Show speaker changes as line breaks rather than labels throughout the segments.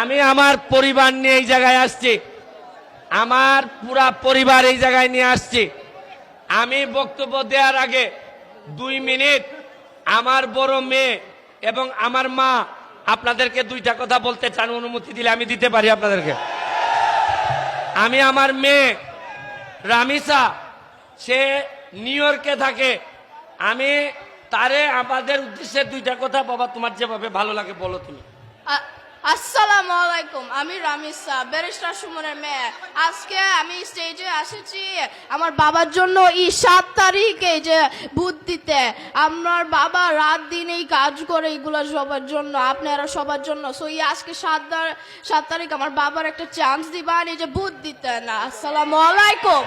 আমি আমার পরিবার নিয়ে এই জায়গায় আসছি, আমার পুরা পরিবার এই জায়গায় নিয়ে আসছি। আমি বক্তব্য দেওয়ার আগে 2 মিনিট আমার বড় মেয়ে এবং আমার মা আপনাদেরকে 2টা কথা বলতে চান, অনুমতি দিলে আমি দিতে পারি আপনাদেরকে। আমি আমার মেয়ে রামিসা, সে নিউ ইয়র্কে থাকে, আমি তারে আমাদের উদ্দেশ্যে 2টা কথা, বাবা তোমার যেভাবে ভালো লাগে বলো তুমি।
আসসালামু আলাইকুম, আমি রামিসা, ব্যারিস্টার সুমনের মেয়ে। আজকে আমি স্টেজে এসেছি আমার বাবার জন্য এই 7 তারিখে যে ভোট দিতে। আমার বাবা রাত দিন এই কাজ করে এইগুলো সবার জন্য, আপনারা সবার জন্য। সো এই আজকে 7 তারিখ আমার বাবার একটা চান্স দিবেন এই যে ভোট দিতে না। আসসালামু আলাইকুম।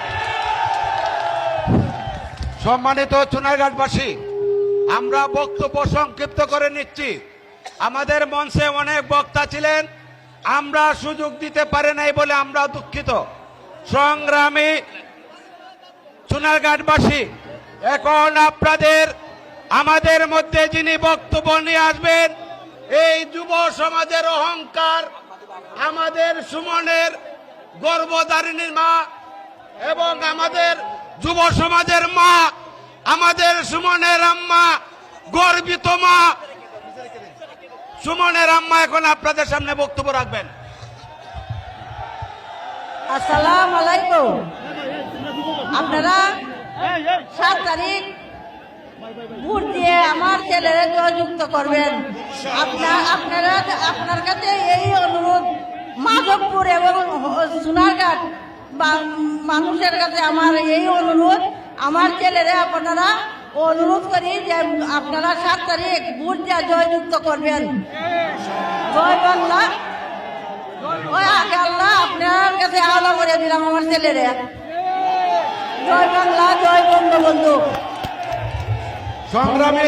সম্মানিত চুনারঘাটবাসী, আমরা বক্তব্য সংক্ষিপ্ত করে নিচ্ছি। আমাদের মঞ্চে অনেক বক্তা ছিলেন, আমরা সুযোগ দিতে পারি নাই বলে আমরা দুঃখিত। সংগ্রামী চুনারঘাটবাসী, এখন আপনাদের আমাদের মধ্যে যিনি বক্তব্য নিয়ে আসবেন, এই যুব সমাজের অহংকার, আমাদের সুমনের গর্ভধারিণীর মা এবং আমাদের যুব সমাজের মা, আমাদের সুমনের আম্মা, গর্বিত মা সুমনের আম্মা এখন আপনাদের সামনে বক্তব্য রাখবেন।
আসসালামু আলাইকুম। আপনারা 7 তারিখ ভোট দিয়ে আমার ছেলেরা জয়যুক্ত করবেন। আপনার কাছে এই অনুরোধ, মাধবপুর এবং সোনারঘাট মানুষের কাছে আমার এই অনুরোধ, আমার ছেলেরা আপনারা অনুরোধ করি যে আপনারা 7 তারিখ ভোট দিয়ে জয়যুক্ত করবেন। জয় বাংলা, ওই আগে আল্লাহ আপনার কাছে আলো করে দিলাম আমার ছেলেরা। জয় বাংলা, জয় বঙ্গবন্ধু।
সংগ্রামী